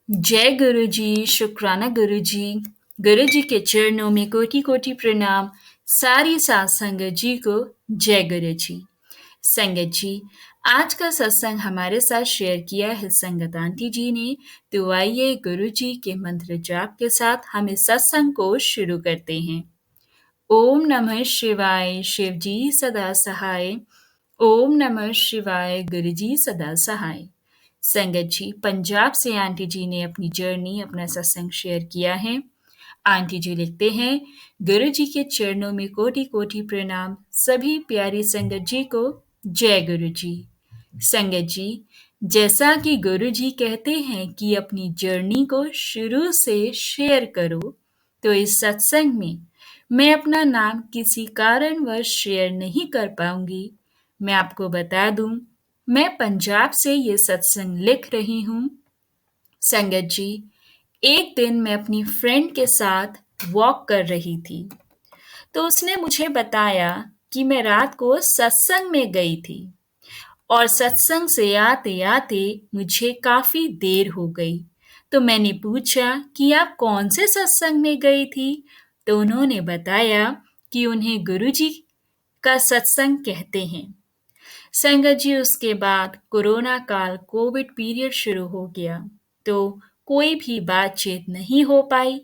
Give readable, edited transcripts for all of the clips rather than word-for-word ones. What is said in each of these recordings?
जय गुरु जी, शुक्राना गुरु जी। गुरु जी के चरणों में कोटि कोटि प्रणाम। सारी साथ संगत जी को जय गुरु जी। संगत जी, आज का सत्संग हमारे साथ शेयर किया है संगत आंटी जी ने। तो आइए गुरु जी के मंत्र जाप के साथ हम इस सत्संग को शुरू करते हैं। ओम नमः शिवाय, शिव जी सदा सहाय। ओम नमः शिवाय, गुरु जी सदा सहाय। संगत जी, पंजाब से आंटी जी ने अपनी जर्नी, अपना सत्संग शेयर किया है। आंटी जी लिखते हैं, गुरु जी के चरणों में कोटि कोटि प्रणाम। सभी प्यारी संगत जी को जय गुरु जी। संगत जी, जैसा कि गुरु जी कहते हैं कि अपनी जर्नी को शुरू से शेयर करो, तो इस सत्संग में मैं अपना नाम किसी कारणवश शेयर नहीं कर पाऊंगी। मैं आपको बता दूं, मैं पंजाब से ये सत्संग लिख रही हूँ। संगत जी, एक दिन मैं अपनी फ्रेंड के साथ वॉक कर रही थी, तो उसने मुझे बताया कि मैं रात को सत्संग में गई थी और सत्संग से आते आते मुझे काफी देर हो गई। तो मैंने पूछा कि आप कौन से सत्संग में गई थी? तो उन्होंने बताया कि उन्हें गुरुजी का सत्संग कहते हैं। संगत जी, उसके बाद कोरोना काल, कोविड पीरियड शुरू हो गया, तो कोई भी बातचीत नहीं हो पाई।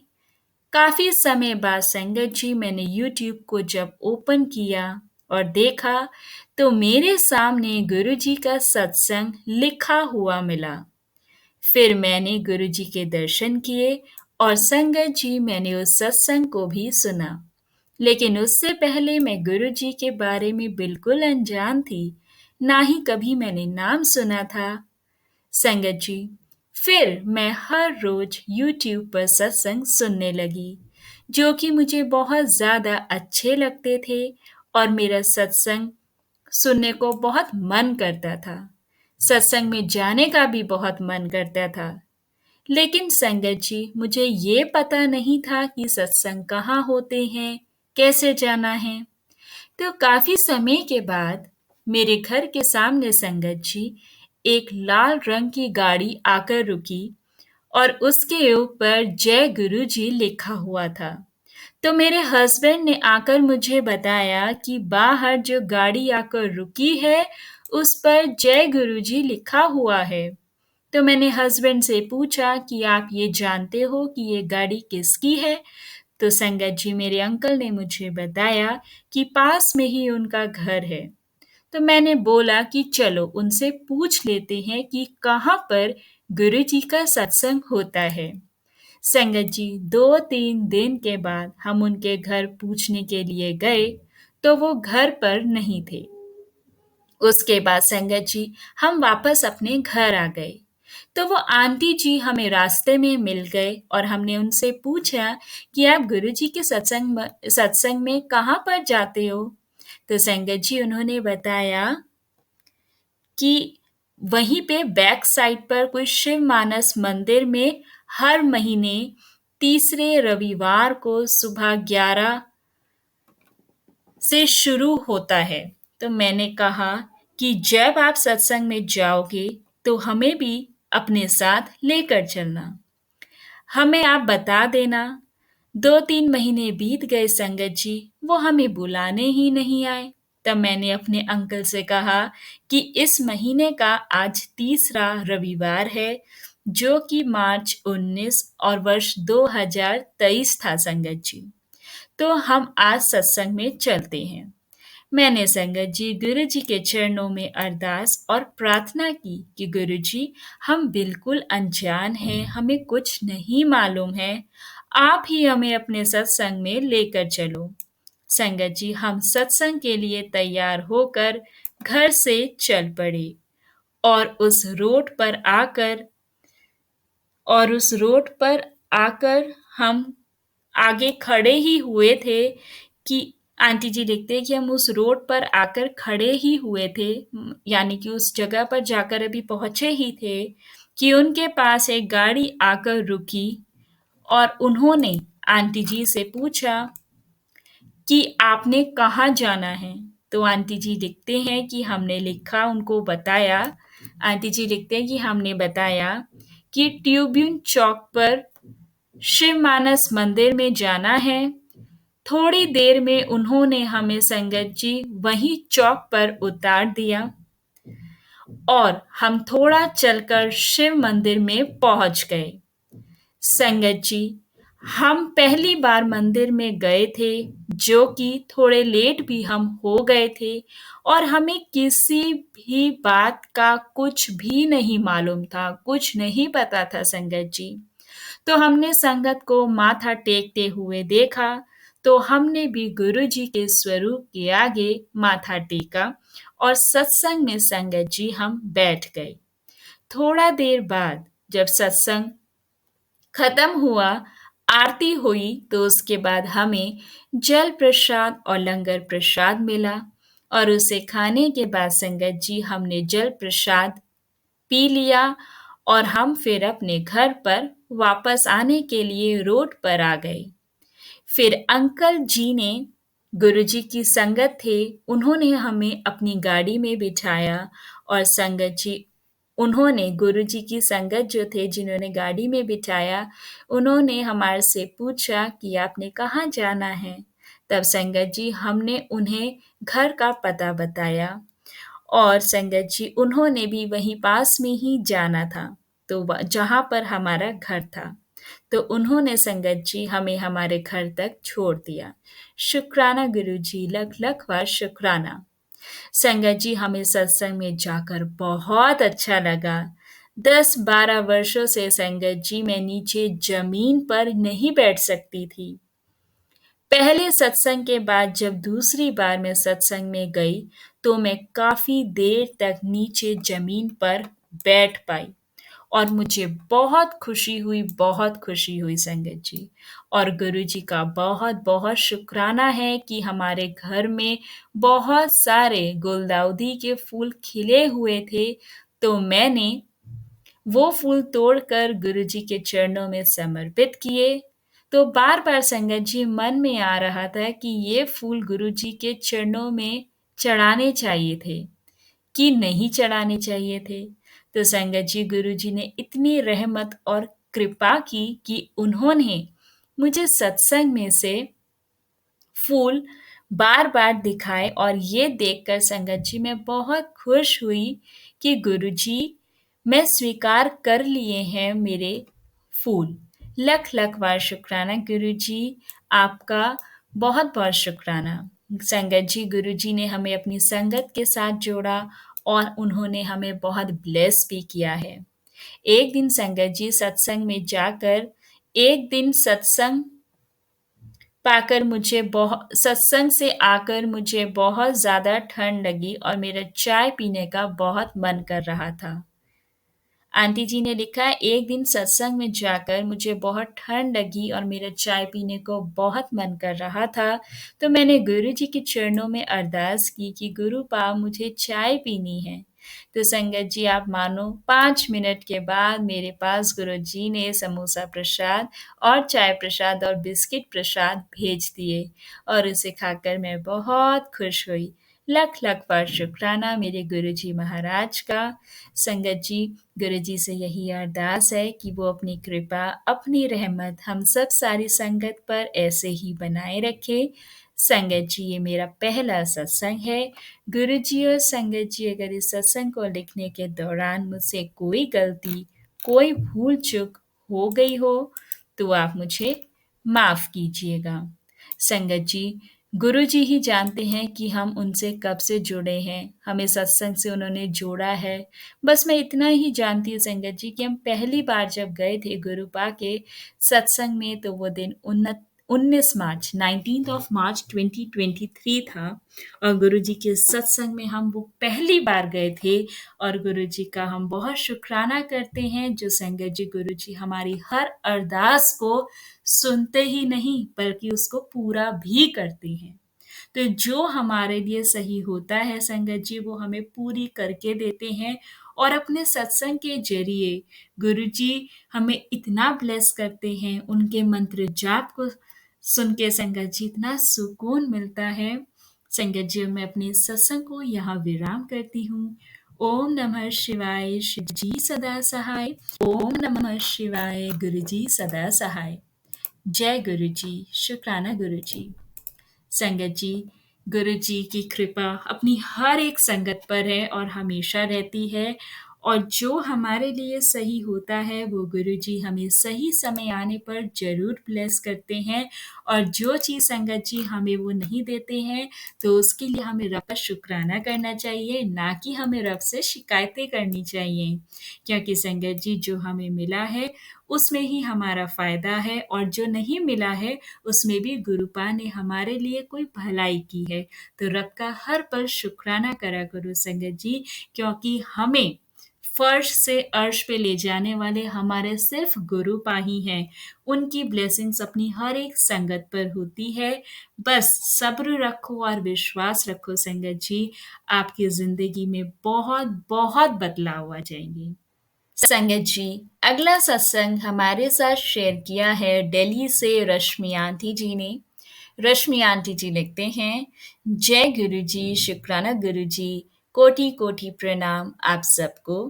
काफी समय बाद संगत जी, मैंने यूट्यूब को जब ओपन किया और देखा, तो मेरे सामने गुरुजी का सत्संग लिखा हुआ मिला। फिर मैंने गुरुजी के दर्शन किए और संगत जी, मैंने उस सत्संग को भी सुना। लेकिन उससे पहले मैं गुरुजी के बारे में बिल्कुल अनजान थी, ना ही कभी मैंने नाम सुना था। संगत जी, फिर मैं हर रोज यूट्यूब पर सत्संग सुनने लगी, जो कि मुझे बहुत ज़्यादा अच्छे लगते थे और मेरा सत्संग सुनने को बहुत मन करता था। सत्संग में जाने का भी बहुत मन करता था। लेकिन संगत जी, मुझे ये पता नहीं था कि सत्संग कहाँ होते हैं, कैसे जाना है। तो काफी समय के बाद मेरे घर के सामने संगत जी, एक लाल रंग की गाड़ी आकर रुकी और उसके ऊपर जय गुरु जी लिखा हुआ था। तो मेरे हस्बैंड ने आकर मुझे बताया कि बाहर जो गाड़ी आकर रुकी है, उस पर जय गुरु जी लिखा हुआ है। तो मैंने हस्बैंड से पूछा कि आप ये जानते हो कि ये गाड़ी किसकी है? तो संगत जी, मेरे अंकल ने मुझे बताया कि पास में ही उनका घर है। तो मैंने बोला कि चलो उनसे पूछ लेते हैं कि कहाँ पर गुरुजी का सत्संग होता है। संगत जी, 2-3 दिन के बाद हम उनके घर पूछने के लिए गए, तो वो घर पर नहीं थे। उसके बाद संगत जी, हम वापस अपने घर आ गए। तो वो आंटी जी हमें रास्ते में मिल गए और हमने उनसे पूछा कि आप गुरुजी के सत्संग में कहाँ पर जाते हो? तो संगत जी, उन्होंने बताया कि वहीं पे बैक साइड पर कोई शिव मानस मंदिर में हर महीने तीसरे रविवार को सुबह 11 से शुरू होता है। तो मैंने कहा कि जब आप सत्संग में जाओगे, तो हमें भी अपने साथ लेकर चलना। हमें आप बता देना। 2-3 महीने बीत गए संगत जी, वो हमें बुलाने ही नहीं आए। तब मैंने अपने अंकल से कहा कि इस महीने का आज तीसरा रविवार है, जो कि मार्च 19 और वर्ष 2023 था संगत जी। तो हम आज सत्संग में चलते हैं। मैंने संगत जी, गुरु जी के चरणों में अरदास और प्रार्थना की कि गुरु जी, हम बिल्कुल अनजान हैं, हमें कुछ नहीं मालूम है। आप ही हमें अपने सत्संग में लेकर चलो। संगत जी, हम सत्संग के लिए तैयार होकर घर से चल पड़े और उस रोड पर आकर हम आगे खड़े ही हुए थे कि आंटी जी लिखते हैं कि हम उस रोड पर आकर खड़े ही हुए थे, यानी कि उस जगह पर जाकर अभी पहुंचे ही थे कि उनके पास एक गाड़ी आकर रुकी और उन्होंने आंटी जी से पूछा कि आपने कहाँ जाना है? तो आंटी जी लिखते हैं कि हमने लिखा, उनको बताया। आंटी जी लिखते हैं कि हमने बताया कि ट्यूब्यून चौक पर शिव मानस मंदिर में जाना है। थोड़ी देर में उन्होंने हमें संगत जी वहीं चौक पर उतार दिया और हम थोड़ा चलकर शिव मंदिर में पहुंच गए। संगत जी, हम पहली बार मंदिर में गए थे, जो कि थोड़े लेट भी हम हो गए थे और हमें किसी भी बात का कुछ भी नहीं मालूम था, कुछ नहीं पता था संगत जी। तो हमने संगत को माथा टेकते हुए देखा, तो हमने भी गुरु जी के स्वरूप के आगे माथा टेका और सत्संग में संगत जी हम बैठ गए। थोड़ा देर बाद जब सत्संग खत्म हुआ, आरती हुई, तो उसके बाद हमें जल प्रसाद और लंगर प्रसाद मिला और उसे खाने के बाद संगत जी हमने जल प्रसाद पी लिया और हम फिर अपने घर पर वापस आने के लिए रोड पर आ गए। फिर अंकल जी ने गुरुजी की संगत थे, उन्होंने हमें अपनी गाड़ी में बिठाया और संगत जी उन्होंने गुरुजी की संगत जो थे जिन्होंने गाड़ी में बिठाया, उन्होंने हमारे से पूछा कि आपने कहाँ जाना है। तब संगत जी हमने उन्हें घर का पता बताया और संगत जी उन्होंने भी वहीं पास में ही जाना था, तो जहाँ पर हमारा घर था, तो उन्होंने संगत जी हमें हमारे घर तक छोड़ दिया। शुक्राना गुरु जी, लख लख बार शुक्राना। संगत जी, हमें सत्संग में जाकर बहुत अच्छा लगा। 10-12 वर्षों से संगत जी मैं नीचे जमीन पर नहीं बैठ सकती थी। पहले सत्संग के बाद जब दूसरी बार मैं सत्संग में गई, तो मैं काफी देर तक नीचे जमीन पर बैठ पाई और मुझे बहुत खुशी हुई संगत जी। और गुरु जी का बहुत बहुत शुक्राना है कि हमारे घर में बहुत सारे गुलदाउदी के फूल खिले हुए थे, तो मैंने वो फूल तोड़कर गुरुजी के चरणों में समर्पित किए। तो बार-बार संगत जी मन में आ रहा था कि ये फूल गुरुजी के चरणों में चढ़ाने चाहिए थे कि नहीं चढ़ाने चाहिए थे। तो संगत जी गुरुजी ने इतनी रहमत और कृपा की कि उन्होंने मुझे सत्संग में से फूल बार-बार दिखाए और ये देखकर संगत जी मैं बहुत खुश हुई कि गुरुजी मैं स्वीकार कर लिए हैं मेरे फूल। लख लख बार शुक्राना गुरुजी, आपका बहुत बहुत शुक्राना। संगत जी गुरुजी ने हमें अपनी संगत के साथ जोड़ा और उन्होंने हमें बहुत ब्लेस भी किया है। एक दिन संगत जी सत्संग पाकर सत्संग से आकर मुझे बहुत ज़्यादा ठंड लगी और मेरा चाय पीने का बहुत मन कर रहा था। आंटी जी ने लिखा है, एक दिन सत्संग में जाकर मुझे बहुत ठंड लगी और मेरा चाय पीने को बहुत मन कर रहा था, तो मैंने गुरु जी के चरणों में अरदास की कि गुरु पाव मुझे चाय पीनी है। तो संगत जी आप मानो 5 मिनट के बाद मेरे पास गुरु जी ने समोसा प्रसाद और चाय प्रसाद और बिस्किट प्रसाद भेज दिए और उसे खाकर मैं बहुत खुश हुई। लख लख बार शुक्राना मेरे गुरुजी महाराज का। संगत जी, गुरुजी से यही अरदास है कि वो अपनी कृपा, अपनी रहमत हम सब सारी संगत पर ऐसे ही बनाए रखे। संगत जी, ये मेरा पहला सत्संग है। गुरुजी और संगत जी, अगर इस सत्संग को लिखने के दौरान मुझसे कोई गलती, कोई भूल चूक हो गई हो, तो आप मुझे माफ कीजिएगा। संगत जी, गुरु जी ही जानते हैं कि हम उनसे कब से जुड़े हैं, हमें सत्संग से उन्होंने जोड़ा है। बस मैं इतना ही जानती हूँ संगत जी कि हम पहली बार जब गए थे गुरुपा के सत्संग में, तो वो दिन 19 मार्च 2023 था और गुरु जी के सत्संग में हम वो पहली बार गए थे और गुरु जी का हम बहुत शुक्राना करते हैं जो संगत जी गुरु जी हमारी हर अरदास को सुनते ही नहीं बल्कि उसको पूरा भी करते हैं। तो जो हमारे लिए सही होता है संगत जी वो हमें पूरी करके देते हैं और अपने सत्संग के जरिए गुरु जी हमें इतना ब्लेस करते हैं, उनके मंत्र जाप को सुन के संगत जी इतना सुकून मिलता है। संगत जी मैं अपने सत्संग को यहाँ विराम करती हूँ। ओम नमः शिवाय शिव जी सदा सहाय। ओम नमः शिवाय गुरु जी सदा सहाय। जय गुरु जी, शुक्राना गुरु जी। संगत जी, गुरु जी की कृपा अपनी हर एक संगत पर है और हमेशा रहती है। और जो हमारे लिए सही होता है वो गुरु जी हमें सही समय आने पर जरूर ब्लेस करते हैं। और जो चीज़ संगत जी हमें वो नहीं देते हैं तो उसके लिए हमें रब का शुक्राना करना चाहिए, ना कि हमें रब से शिकायतें करनी चाहिए। क्योंकि संगत जी जो हमें मिला है उसमें ही हमारा फ़ायदा है, और जो नहीं मिला है उसमें भी गुरुपा ने हमारे लिए कोई भलाई की है। तो रब का हर पल शुक्राना करा करो संगत जी, क्योंकि हमें फर्श से अर्श पे ले जाने वाले हमारे सिर्फ गुरुपा ही हैं। उनकी ब्लेसिंग्स अपनी हर एक संगत पर होती है। बस सब्र रखो और विश्वास रखो संगत जी, आपकी ज़िंदगी में बहुत बहुत बदलाव आ जाएंगे। संगत जी, अगला सत्संग हमारे साथ शेयर किया है दिल्ली से रश्मि आंटी जी ने। रश्मि आंटी जी लिखते हैं, जय गुरु जी, शुक्राना गुरु जी, कोटि कोटि प्रणाम आप सबको।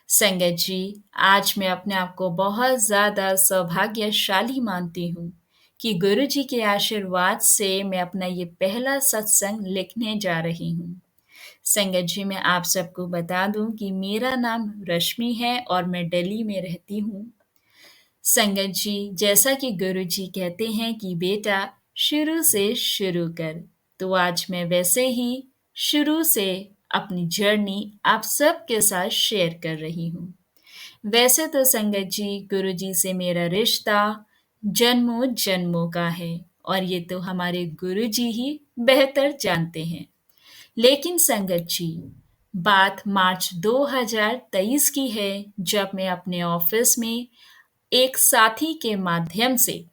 संगत जी, आज मैं अपने आप को बहुत ज़्यादा सौभाग्यशाली मानती हूँ कि गुरु जी के आशीर्वाद से मैं अपना ये पहला सत्संग लिखने जा रही हूँ। संगत जी, मैं आप सबको बता दूं कि मेरा नाम रश्मि है और मैं दिल्ली में रहती हूँ। संगत जी, जैसा कि गुरु जी कहते हैं कि बेटा शुरू से शुरू कर, तो आज मैं वैसे ही शुरू से अपनी जर्नी आप सबके साथ शेयर कर रही हूँ। वैसे तो संगत जी, गुरु जी से मेरा रिश्ता जन्मों जन्मों का है, और ये तो हमारे गुरु जी ही बेहतर जानते हैं। लेकिन संगत जी, बात मार्च 2023 की है, जब मैं अपने ऑफिस में एक साथी के माध्यम से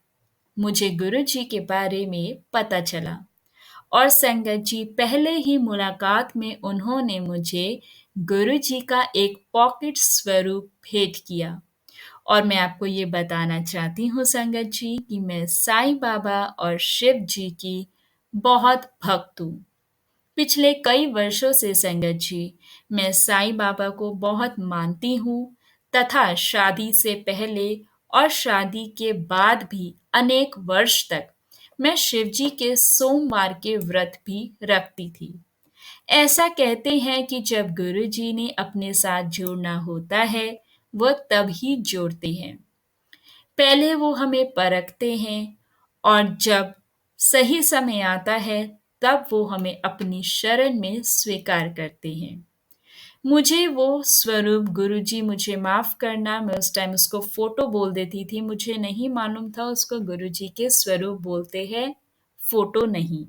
मुझे गुरु जी के बारे में पता चला। और संगत जी, पहले ही मुलाकात में उन्होंने मुझे गुरु जी का एक पॉकेट स्वरूप भेंट किया। और मैं आपको ये बताना चाहती हूँ संगत जी कि मैं साईं बाबा और शिव जी की बहुत भक्त हूँ। पिछले कई वर्षों से संगत जी, मैं साईं बाबा को बहुत मानती हूँ, तथा शादी से पहले और शादी के बाद भी अनेक वर्ष तक मैं शिव जी के सोमवार के व्रत भी रखती थी। ऐसा कहते हैं कि जब गुरु जी ने अपने साथ जोड़ना होता है, वो तब ही जोड़ते हैं। पहले वो हमें परखते हैं, और जब सही समय आता है तब वो हमें अपनी शरण में स्वीकार करते हैं। मुझे वो स्वरूप, गुरुजी मुझे माफ़ करना, मैं उस टाइम उसको फ़ोटो बोल देती थी, मुझे नहीं मालूम था उसको गुरुजी के स्वरूप बोलते हैं, फ़ोटो नहीं।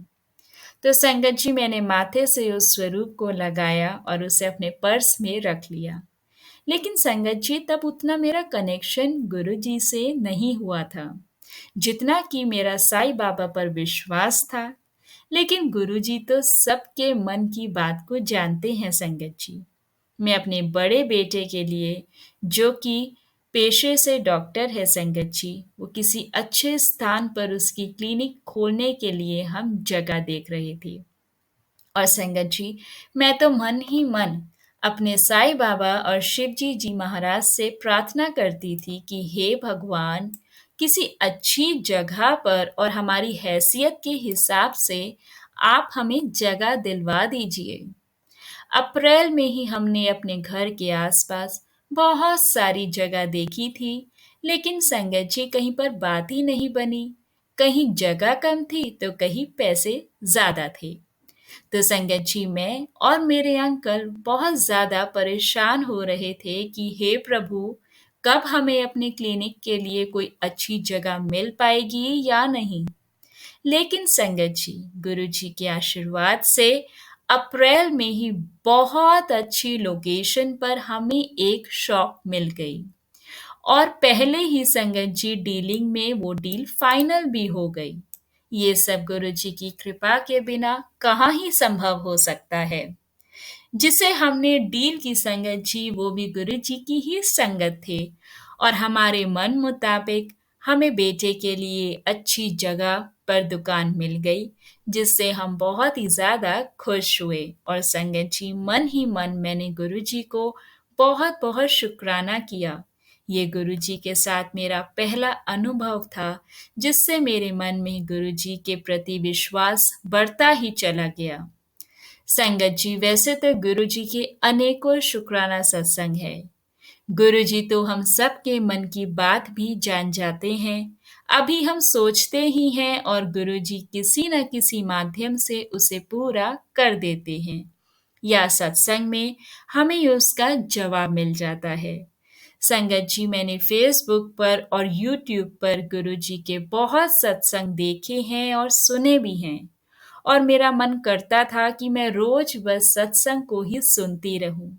तो संगत जी, मैंने माथे से उस स्वरूप को लगाया और उसे अपने पर्स में रख लिया। लेकिन संगत जी, तब उतना मेरा कनेक्शन गुरु जी से नहीं हुआ था, जितना कि मेरा साईं बाबा पर विश्वास था। लेकिन गुरु जी तो सबके मन की बात को जानते हैं संगत जी। मैं अपने बड़े बेटे के लिए, जो कि पेशे से डॉक्टर है संगत जी, वो किसी अच्छे स्थान पर उसकी क्लिनिक खोलने के लिए हम जगह देख रहे थे। और संगत जी, मैं तो मन ही मन अपने साईं बाबा और शिवजी जी महाराज से प्रार्थना करती थी कि हे भगवान, किसी अच्छी जगह पर और हमारी हैसियत के हिसाब से आप हमें जगह दिलवा दीजिए। अप्रैल में ही हमने अपने घर के आसपास बहुत सारी जगह देखी थी, लेकिन संगत जी, कहीं पर बात ही नहीं बनी। कहीं जगह कम थी तो कहीं पैसे ज्यादा थे। तो संगत जी, मैं और मेरे अंकल बहुत ज़्यादा परेशान हो रहे थे कि हे प्रभु, कब हमें अपने क्लिनिक के लिए कोई अच्छी जगह मिल पाएगी या नहीं। लेकिन संगत जी, गुरु जी के आशीर्वाद से अप्रैल में ही बहुत अच्छी लोकेशन पर हमें एक शॉप मिल गई, और पहले ही संगत जी डीलिंग में वो डील फाइनल भी हो गई। ये सब गुरु जी की कृपा के बिना कहाँ ही संभव हो सकता है। जिसे हमने डील की संगत जी, वो भी गुरु जी की ही संगत थे, और हमारे मन मुताबिक हमें बेटे के लिए अच्छी जगह पर दुकान मिल गई, जिससे हम बहुत ही ज़्यादा खुश हुए। और संगत जी, मन ही मन मैंने गुरुजी को बहुत बहुत शुक्राना किया। ये गुरुजी के साथ मेरा पहला अनुभव था, जिससे मेरे मन में गुरुजी के प्रति विश्वास बढ़ता ही चला गया। संगत जी, वैसे तो गुरुजी के अनेकों शुक्राना सत्संग है। गुरुजी तो हम सबके मन की बात भी जान जाते हैं। अभी हम सोचते ही हैं और गुरुजी किसी न किसी माध्यम से उसे पूरा कर देते हैं, या सत्संग में हमें उसका जवाब मिल जाता है। संगत जी, मैंने फेसबुक पर और यूट्यूब पर गुरुजी के बहुत सत्संग देखे हैं और सुने भी हैं, और मेरा मन करता था कि मैं रोज बस सत्संग को ही सुनती रहूं।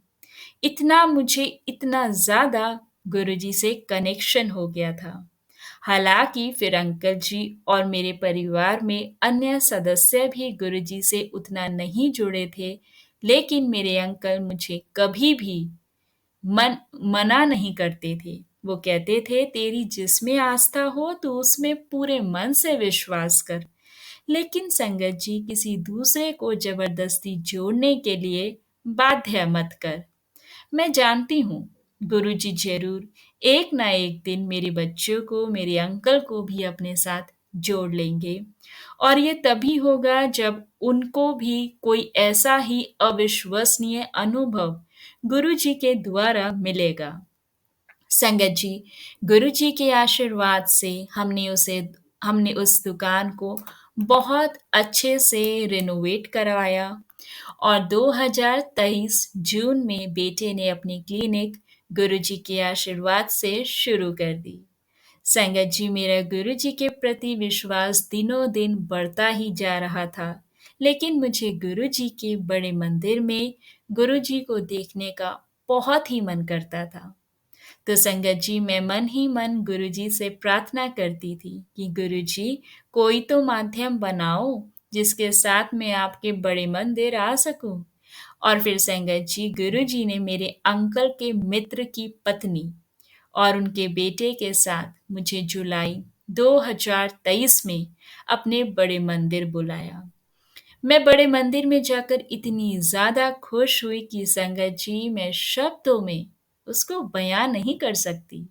इतना ज़्यादा गुरुजी से कनेक्शन हो गया था। हालांकि फिर अंकल जी और मेरे परिवार में अन्य सदस्य भी गुरुजी से उतना नहीं जुड़े थे, लेकिन मेरे अंकल मुझे कभी भी मना नहीं करते थे। वो कहते थे, तेरी जिसमें आस्था हो तो उसमें पूरे मन से विश्वास कर, लेकिन संगत जी, किसी दूसरे को जबरदस्ती जोड़ने के लिए बाध्य मत कर। मैं जानती हूँ गुरुजी जरूर एक ना एक दिन मेरे बच्चों को, मेरे अंकल को भी अपने साथ जोड़ लेंगे, और ये तभी होगा जब उनको भी कोई ऐसा ही अविश्वसनीय अनुभव गुरुजी के द्वारा मिलेगा। संगत जी, गुरुजी के आशीर्वाद से हमने उस दुकान को बहुत अच्छे से रिनोवेट करवाया, और 2023 जून में बेटे ने अपनी क्लिनिक गुरुजी के आशीर्वाद से शुरू कर दी। संगत जी, मेरा गुरुजी के प्रति विश्वास दिनों दिन बढ़ता ही जा रहा था, लेकिन मुझे गुरुजी के बड़े मंदिर में गुरुजी को देखने का बहुत ही मन करता था। तो संगत जी, मैं मन ही मन गुरुजी से प्रार्थना करती थी कि गुरुजी, कोई तो माध्यम बनाओ जिसके साथ मैं आपके बड़े मंदिर आ सकूं। और फिर संगत जी, गुरुजी ने मेरे अंकल के मित्र की पत्नी और उनके बेटे के साथ मुझे जुलाई 2023 में अपने बड़े मंदिर बुलाया। मैं बड़े मंदिर में जाकर इतनी ज्यादा खुश हुई कि संगत जी, मैं शब्दों में उसको बयां नहीं कर सकती।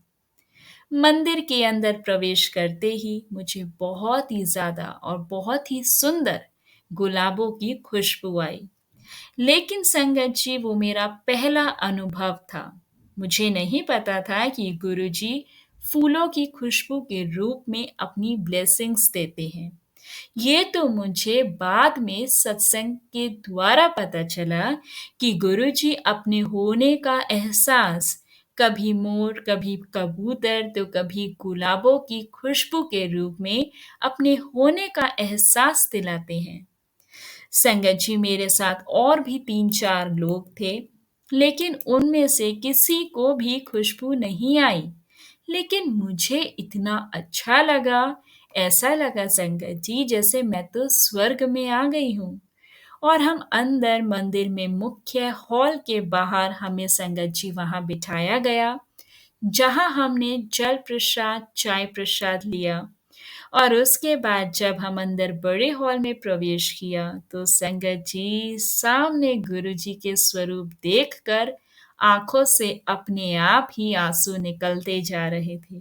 मंदिर के अंदर प्रवेश करते ही मुझे बहुत ही ज्यादा और बहुत ही सुंदर गुलाबों की खुशबू आई। लेकिन संगत जी, वो मेरा पहला अनुभव था। मुझे नहीं पता था कि गुरुजी फूलों की खुशबू के रूप में अपनी ब्लेसिंग्स देते हैं। ये तो मुझे बाद में सत्संग के द्वारा पता चला कि गुरुजी अपने होने का एहसास कभी मोर, कभी कबूतर, तो कभी गुलाबों की खुशबू के रूप में अपने होने का एहसास दिलाते हैं। संगत जी, मेरे साथ और भी 3-4 लोग थे, लेकिन उनमें से किसी को भी खुशबू नहीं आई। लेकिन मुझे इतना अच्छा लगा, ऐसा लगा संगत जी जैसे मैं तो स्वर्ग में आ गई हूँ। और हम अंदर मंदिर में मुख्य हॉल के बाहर हमें संगत जी वहां बिठाया गया, जहां हमने जल प्रसाद, चाय प्रसाद लिया। और उसके बाद जब हम अंदर बड़े हॉल में प्रवेश किया, तो संगत जी, सामने गुरुजी के स्वरूप देखकर आंखों से अपने आप ही आंसू निकलते जा रहे थे।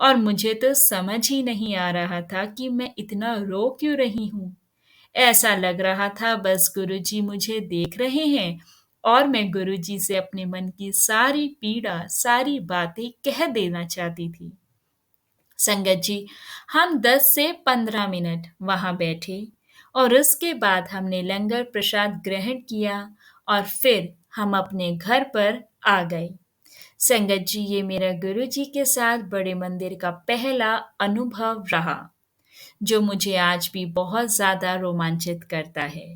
और मुझे तो समझ ही नहीं आ रहा था कि मैं इतना रो क्यों रही हूँ। ऐसा लग रहा था बस गुरुजी मुझे देख रहे हैं, और मैं गुरुजी से अपने मन की सारी पीड़ा, सारी बातें कह देना चाहती थी। संगत जी, हम 10 से 15 मिनट वहां बैठे, और उसके बाद हमने लंगर प्रसाद ग्रहण किया, और फिर हम अपने घर पर आ गए। संगत जी, ये मेरा गुरुजी के साथ बड़े मंदिर का पहला अनुभव रहा, जो मुझे आज भी बहुत ज्यादा रोमांचित करता है।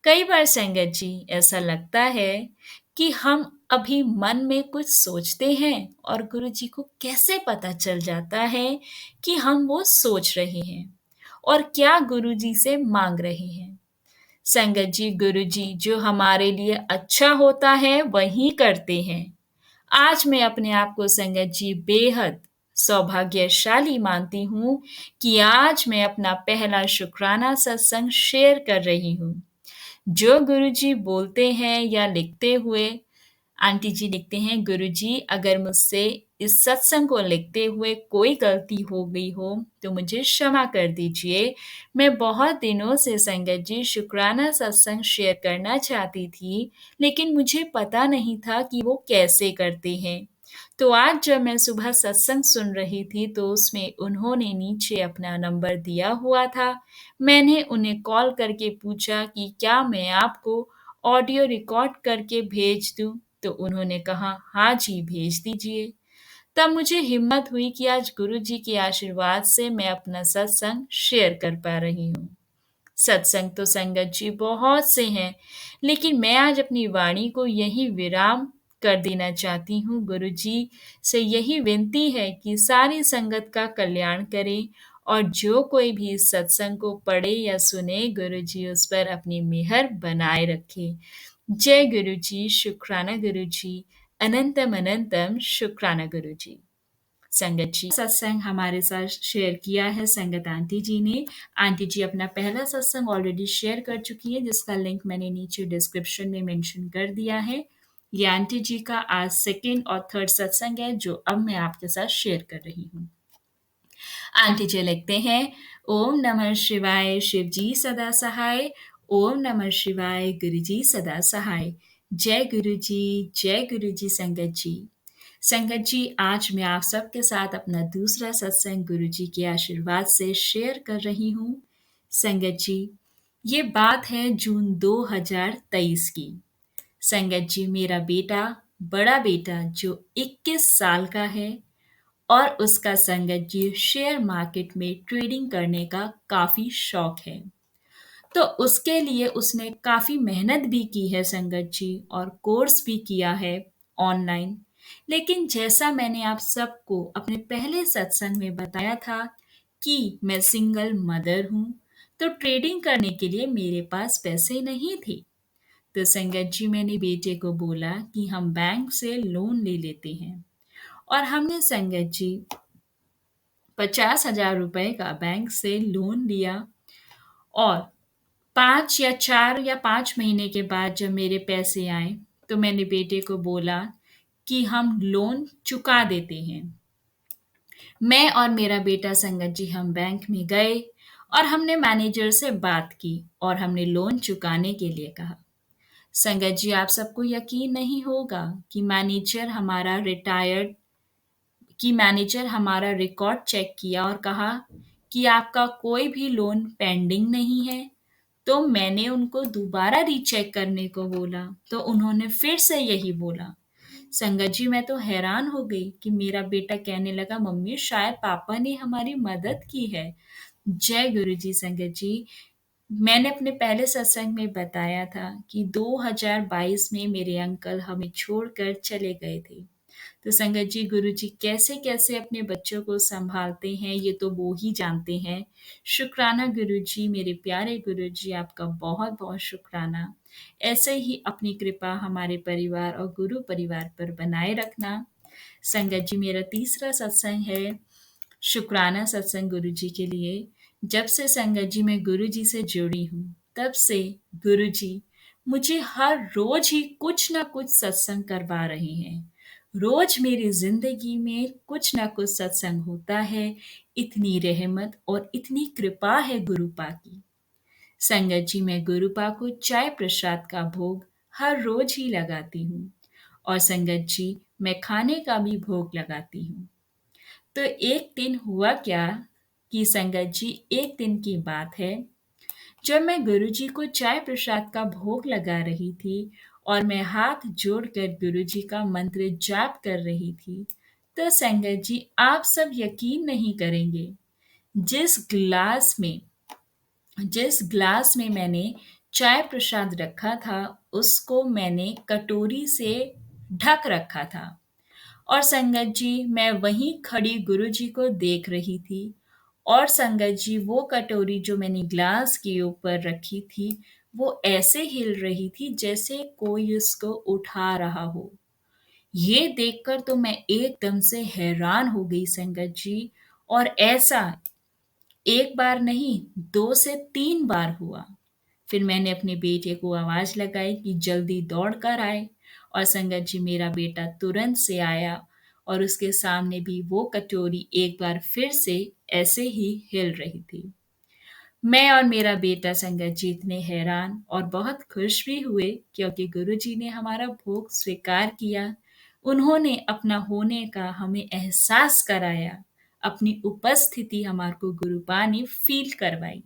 कई बार संगत जी, ऐसा लगता है कि हम अभी मन में कुछ सोचते हैं, और गुरुजी को कैसे पता चल जाता है कि हम वो सोच रहे हैं और क्या गुरुजी से मांग रहे हैं। संगत जी, गुरुजी जो हमारे लिए अच्छा होता है वही करते हैं। आज मैं अपने आप को संगत जी बेहद सौभाग्यशाली मानती हूँ कि आज मैं अपना पहला शुक्राना सत्संग शेयर कर रही हूँ। जो गुरुजी बोलते हैं या लिखते हुए आंटी जी लिखते हैं, गुरुजी अगर मुझसे इस सत्संग को लिखते हुए कोई गलती हो गई हो तो मुझे क्षमा कर दीजिए। मैं बहुत दिनों से संगत जी शुक्राना सत्संग शेयर करना चाहती थी, लेकिन मुझे पता नहीं था कि वो कैसे करते हैं। तो आज जब मैं सुबह सत्संग सुन रही थी तो उसमें उन्होंने नीचे अपना नंबर दिया हुआ था। मैंने उन्हें कॉल करके पूछा कि क्या मैं आपको ऑडियो रिकॉर्ड करके भेज दूं? तो उन्होंने कहा हाँ जी भेज दीजिए। तब मुझे हिम्मत हुई कि आज गुरु जी के आशीर्वाद से मैं अपना सत्संग शेयर कर पा रही हूँ। सत्संग तो संगत जी बहुत से हैं, लेकिन मैं आज अपनी वाणी को यही विराम कर देना चाहती हूँ। गुरु जी से यही विनती है कि सारी संगत का कल्याण करें और जो कोई भी इस सत्संग को पढ़े या सुने, गुरु जी उस पर अपनी मेहर बनाए रखे। जय गुरु जी, शुक्राना गुरु जी, अनंतम अनंतम शुक्राना गुरु जी। संगत जी सत्संग हमारे साथ शेयर किया है संगत आंटी जी ने। आंटी जी अपना पहला सत्संग ऑलरेडी शेयर कर चुकी है, जिसका लिंक मैंने नीचे डिस्क्रिप्शन में मेंशन कर दिया है। ये आंटी जी का आज सेकंड और थर्ड सत्संग है जो अब मैं आपके साथ शेयर कर रही हूँ। आंटी जी लिखते हैं, ओम नमः शिवाय, शिव जी सदा सहाय। ओम नमः शिवाय, गुरु जी सदा सहाय। जय गुरु जी, जय गुरु जी। संगत जी, संगत जी आज मैं आप सबके साथ अपना दूसरा सत्संग गुरु जी के आशीर्वाद से शेयर कर रही हूँ। संगत जी, ये बात है जून 2023 की। संगत जी, मेरा बेटा, बड़ा बेटा जो 21 साल का है और उसका संगत जी शेयर मार्केट में ट्रेडिंग करने का काफ़ी शौक है। तो उसके लिए उसने काफ़ी मेहनत भी की है संगत जी, और कोर्स भी किया है ऑनलाइन। लेकिन जैसा मैंने आप सबको अपने पहले सत्संग में बताया था कि मैं सिंगल मदर हूँ, तो ट्रेडिंग करने के लिए मेरे पास पैसे नहीं थे। तो संगत जी मैंने बेटे को बोला कि हम बैंक से लोन ले लेते हैं, और हमने संगत जी 50,000 रुपए का बैंक से लोन लिया। और 4 या 5 महीने के बाद जब मेरे पैसे आए तो मैंने बेटे को बोला कि हम लोन चुका देते हैं। मैं और मेरा बेटा संगत जी हम बैंक में गए और हमने मैनेजर से बात की और हमने लोन चुकाने के लिए कहा। संगत जी आप सबको यकीन नहीं होगा कि मैनेजर हमारा रिकॉर्ड चेक किया और कहा कि आपका कोई भी लोन पेंडिंग नहीं है। तो मैंने उनको दोबारा रीचेक करने को बोला तो उन्होंने फिर से यही बोला। संगत जी मैं तो हैरान हो गई कि मेरा बेटा कहने लगा, मम्मी शायद पापा ने हमारी मदद की है। जय गुरु जी। संगत जी, मैंने अपने पहले सत्संग में बताया था कि 2022 में मेरे अंकल हमें छोड़कर चले गए थे। तो संगत जी गुरुजी कैसे-कैसे अपने बच्चों को सँभालते हैं, ये तो वो ही जानते हैं। शुक्राना गुरुजी, मेरे प्यारे गुरुजी, आपका बहुत-बहुत शुक्राना। ऐसे ही अपनी कृपा हमारे परिवार और गुरु परिवार पर बनाए रखना। संगत जी मेरा तीसरा सत्संग है शुक्राना सत्संग गुरुजी के लिए। जब से संगत जी मैं गुरुजी से जुड़ी हूँ, तब से गुरुजी मुझे हर रोज ही कुछ ना कुछ सत्संग करवा रहे हैं। रोज मेरी जिंदगी में कुछ ना कुछ सत्संग होता है। इतनी रहमत और इतनी कृपा है गुरुपा की। संगत जी मैं गुरुपा को चाय प्रसाद का भोग हर रोज ही लगाती हूँ, और संगत जी मैं खाने का भी भोग लगाती हूँ। तो एक दिन हुआ क्या कि संगत जी एक दिन की बात है, जब मैं गुरुजी को चाय प्रसाद का भोग लगा रही थी और मैं हाथ जोड़कर गुरुजी का मंत्र जाप कर रही थी, तो संगत जी आप सब यकीन नहीं करेंगे, जिस ग्लास में जिस ग्लास में मैंने चाय प्रसाद रखा था उसको मैंने कटोरी से ढक रखा था। और संगत जी मैं वहीं खड़ी गुरुजी को देख रही थी, और संगत जी वो कटोरी जो मैंने ग्लास के ऊपर रखी थी वो ऐसे हिल रही थी जैसे कोई उसको उठा रहा हो। ये देखकर तो मैं एकदम से हैरान हो गई संगत जी। और ऐसा एक बार नहीं, 2 से 3 बार हुआ। फिर मैंने अपने बेटे को आवाज़ लगाई कि जल्दी दौड़ कर आए, और संगत जी मेरा बेटा तुरंत से आया, और उसके सामने भी वो कटोरी एक बार फिर से ऐसे ही हिल रही थी। मैं और मेरा बेटा संगत जी इतने हैरान और बहुत खुश भी हुए, क्योंकि गुरुजी ने हमारा भोग स्वीकार किया। उन्होंने अपना होने का हमें एहसास कराया, अपनी उपस्थिति हमारे को गुरुपा ने फ़ील करवाई।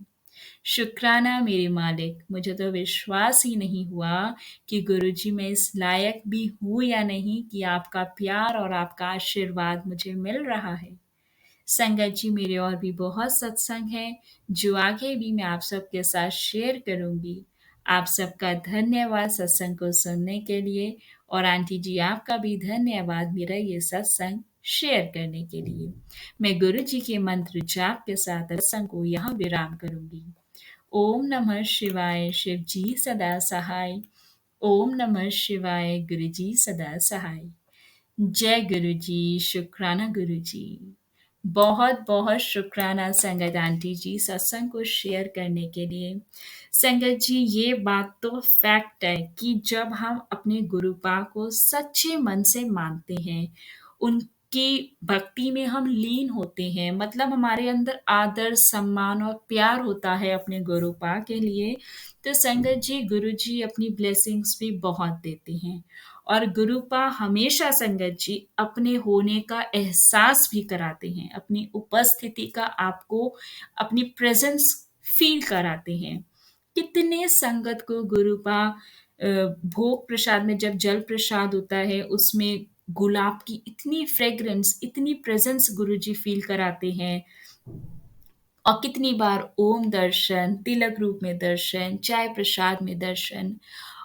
शुक्राना मेरे मालिक, मुझे तो विश्वास ही नहीं हुआ कि गुरुजी मैं इस लायक भी हूँ या नहीं, कि आपका प्यार और आपका आशीर्वाद मुझे मिल रहा है। संगत जी मेरे और भी बहुत सत्संग हैं, जो आगे भी मैं आप सबके साथ शेयर करूंगी। आप सबका धन्यवाद सत्संग को सुनने के लिए, और आंटी जी आपका भी धन्यवाद मेरा ये सत्संग शेयर करने के लिए। मैं गुरु जी के मंत्र जाप के साथ सत्संग को यहाँ विराम करूंगी। ओम नमः शिवाय, शिव जी सदा सहाय। ओम नमः शिवाय, गुरु जी सदा सहाय। जय गुरु जी, शुक्राना गुरु जी। बहुत बहुत शुक्राना संगत आंटी जी सत्संग को शेयर करने के लिए। संगत जी ये बात तो फैक्ट है कि जब हम अपने गुरुपा को सच्चे मन से मानते हैं, उनकी भक्ति में हम लीन होते हैं, मतलब हमारे अंदर आदर सम्मान और प्यार होता है अपने गुरुपा के लिए, तो संगत जी गुरु जी अपनी ब्लेसिंग्स भी बहुत देते हैं। और गुरुपा हमेशा संगत जी अपने होने का एहसास भी कराते हैं, अपनी उपस्थिति का आपको अपनी प्रेजेंस फील कराते हैं। कितने संगत को गुरुपा भोग प्रसाद में जब जल प्रसाद होता है उसमें गुलाब की इतनी फ्रेग्रेंस, इतनी प्रेजेंस गुरुजी फील कराते हैं। और कितनी बार ओम दर्शन, तिलक रूप में दर्शन, चाय प्रसाद में दर्शन।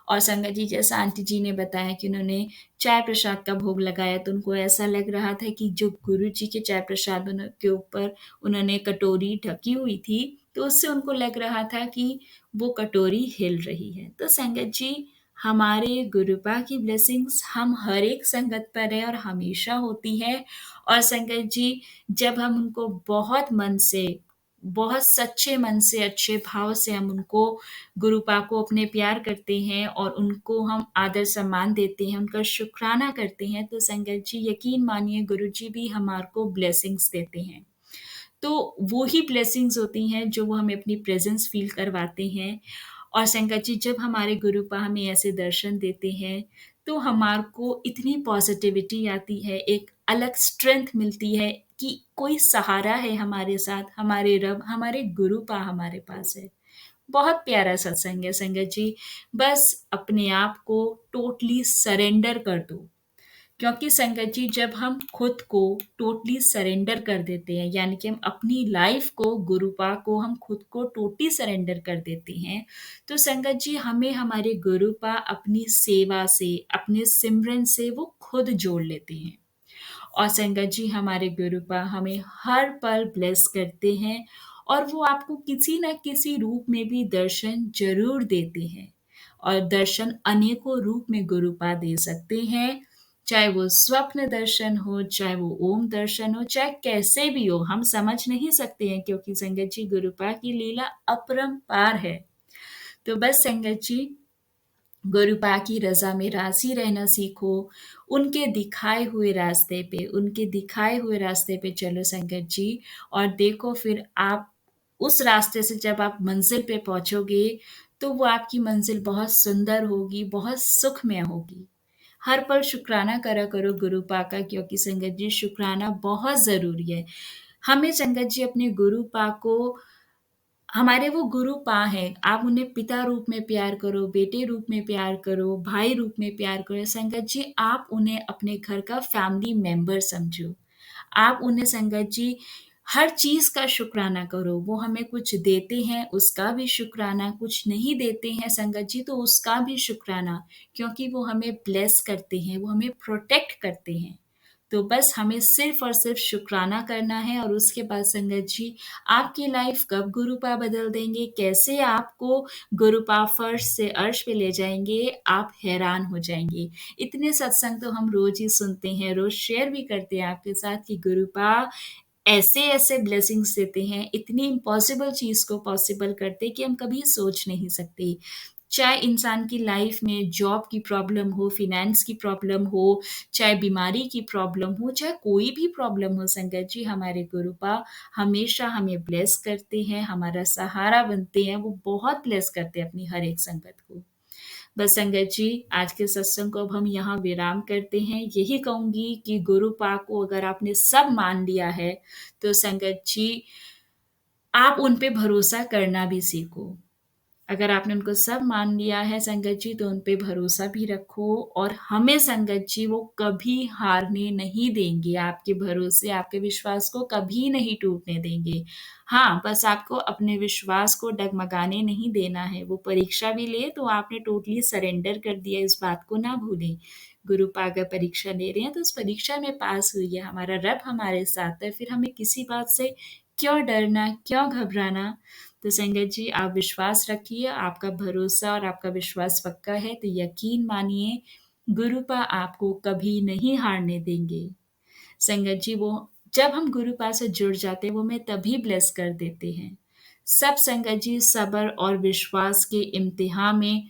और संगत जी जैसा आंटी जी ने बताया कि उन्होंने चाय प्रसाद का भोग लगाया, तो उनको ऐसा लग रहा था कि जो गुरु जी के चाय प्रसाद के ऊपर उन्होंने कटोरी ढकी हुई थी, तो उससे उनको लग रहा था कि वो कटोरी हिल रही है। तो संगत जी हमारे गुरुपा की ब्लेसिंग्स हम हर एक संगत पर है और हमेशा होती है। और संगत जी जब हम उनको बहुत मन से, बहुत सच्चे मन से, अच्छे भाव से हम उनको गुरुपा को अपने प्यार करते हैं और उनको हम आदर सम्मान देते हैं, उनका शुक्राना करते हैं, तो संगत जी यकीन मानिए गुरु जी भी हमारे को ब्लेसिंग्स देते हैं। तो वो ही ब्लेसिंग्स होती हैं जो वो हमें अपनी प्रेजेंस फील करवाते हैं। और संगत जी जब हमारे गुरुपा हमें ऐसे दर्शन देते हैं, तो हमारे को इतनी पॉजिटिविटी आती है, एक अलग स्ट्रेंथ मिलती है कि कोई सहारा है हमारे साथ, हमारे रब, हमारे गुरुपा हमारे पास है। बहुत प्यारा सत्संग है संगत जी। बस अपने आप को टोटली सरेंडर कर दो, क्योंकि संगत जी जब हम खुद को टोटली सरेंडर कर देते हैं, यानी कि हम अपनी लाइफ को गुरुपा को हम खुद को टोटली सरेंडर कर देते हैं, तो संगत जी हमें हमारे गुरुपा अपनी सेवा से, अपने सिमरन से वो खुद जोड़ लेते हैं। और संगत जी हमारे गुरुपा हमें हर पल ब्लेस करते हैं, और वो आपको किसी न किसी रूप में भी दर्शन ज़रूर देते हैं। और दर्शन अनेकों रूप में गुरुपा दे सकते हैं, चाहे वो स्वप्न दर्शन हो, चाहे वो ओम दर्शन हो, चाहे कैसे भी हो, हम समझ नहीं सकते हैं, क्योंकि संगत जी गुरुपा की लीला अपरंपार है। तो बस संगत जी गुरुपा की रज़ा में राज़ी रहना सीखो, उनके दिखाए हुए रास्ते पे, उनके दिखाए हुए रास्ते पे चलो संगत जी। और देखो फिर आप उस रास्ते से जब आप मंज़िल पे पहुँचोगे, तो वो आपकी मंज़िल बहुत सुंदर होगी, बहुत सुखमय होगी। हर पल शुक्राना करा करो गुरुपा का, क्योंकि संगत जी शुक्राना बहुत ज़रूरी है। हमें संगत जी अपने गुरुपा को, हमारे वो गुरुपा हैं, आप उन्हें पिता रूप में प्यार करो, बेटे रूप में प्यार करो, भाई रूप में प्यार करो। संगत जी आप उन्हें अपने घर का फैमिली मेंबर समझो। आप उन्हें संगत जी हर चीज़ का शुक्राना करो। वो हमें कुछ देते हैं उसका भी शुक्राना, कुछ नहीं देते हैं संगत जी तो उसका भी शुक्राना, क्योंकि वो हमें ब्लेस करते हैं, वो हमें प्रोटेक्ट करते हैं। तो बस हमें सिर्फ और सिर्फ शुक्राना करना है, और उसके बाद संगत जी आपकी लाइफ कब गुरुपा बदल देंगे, कैसे आपको गुरुपा फर्श से अर्श पे ले जाएंगे, आप हैरान हो जाएंगे। इतने सत्संग तो हम रोज ही सुनते हैं, रोज शेयर भी करते हैं आपके साथ कि गुरुपा ऐसे ऐसे ब्लेसिंग्स देते हैं, इतनी इम्पॉसिबल चीज को पॉसिबल करते हैं कि हम कभी सोच नहीं सकते। चाहे इंसान की लाइफ में जॉब की प्रॉब्लम हो, फिनेंस की प्रॉब्लम हो, चाहे बीमारी की प्रॉब्लम हो, चाहे कोई भी प्रॉब्लम हो, संगत जी हमारे गुरुपा हमेशा हमें ब्लेस करते हैं, हमारा सहारा बनते हैं, वो बहुत ब्लेस करते हैं अपनी हर एक संगत को। बस संगत जी आज के सत्संग को अब हम यहाँ विराम करते हैं। यही कहूंगी कि गुरुपा को अगर आपने सब मान लिया है तो संगत जी आप उन पे भरोसा करना भी सीखो। अगर आपने उनको सब मान लिया है संगत जी, तो उन पे भरोसा भी रखो, और हमें संगत जी वो कभी हारने नहीं देंगे, आपके भरोसे आपके विश्वास को कभी नहीं टूटने देंगे। हाँ, बस आपको अपने विश्वास को डगमगाने नहीं देना है। वो परीक्षा भी ले तो आपने टोटली सरेंडर कर दिया, इस बात को ना भूलें। गुरु अगर परीक्षा ले रहे हैं तो उस परीक्षा में पास हुई है, हमारा रब हमारे साथ है, फिर हमें किसी बात से क्यों डरना, क्यों घबराना। तो संगत जी आप विश्वास रखिए, आपका भरोसा और आपका विश्वास पक्का है तो यकीन मानिए गुरुपा आपको कभी नहीं हारने देंगे। संगत जी वो जब हम गुरुपा से जुड़ जाते हैं वो हमें तभी ब्लेस कर देते हैं। सब संगत जी सब्र और विश्वास के इम्तिहान में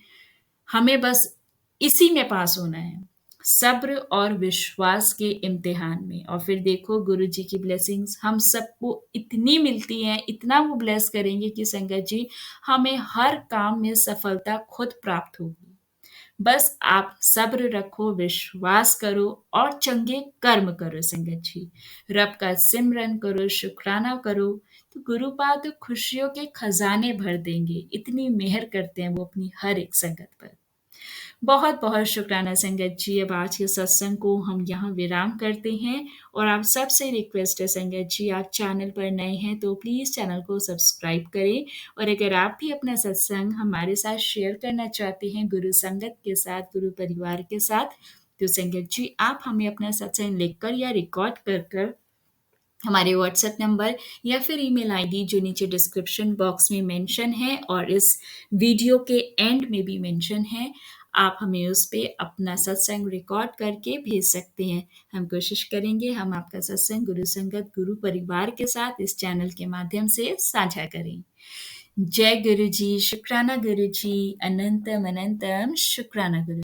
हमें बस इसी में पास होना है, सब्र और विश्वास के इम्तिहान में। और फिर देखो गुरु जी की ब्लेसिंग्स हम सबको इतनी मिलती हैं, इतना वो ब्लेस करेंगे कि संगत जी हमें हर काम में सफलता खुद प्राप्त होगी। बस आप सब्र रखो, विश्वास करो और चंगे कर्म करो संगत जी। रब का सिमरन करो, शुक्राना करो, तो गुरुपा तो खुशियों के खजाने भर देंगे। इतनी मेहर करते हैं वो अपनी हर एक संगत पर। बहुत बहुत शुक्राना संगत जी। अब आज के सत्संग को हम यहाँ विराम करते हैं, और आप सबसे रिक्वेस्ट है संगत जी, आप चैनल पर नए हैं तो प्लीज़ चैनल को सब्सक्राइब करें, और अगर आप भी अपना सत्संग हमारे साथ शेयर करना चाहते हैं गुरु संगत के साथ, गुरु परिवार के साथ, तो संगत जी आप हमें अपना सत्संग लिखकर या रिकॉर्ड कर कर हमारे व्हाट्सएप नंबर या फिर ईमेल आईडी जो नीचे डिस्क्रिप्शन बॉक्स में मेंशन है और इस वीडियो के एंड में भी मेंशन है, आप हमें उस पे अपना सत्संग रिकॉर्ड करके भेज सकते हैं। हम कोशिश करेंगे हम आपका सत्संग गुरु संगत गुरु परिवार के साथ इस चैनल के माध्यम से साझा करें। जय गुरु जी, शुक्राना गुरु जी, अनंतम अनंतम शुक्राना गुरु।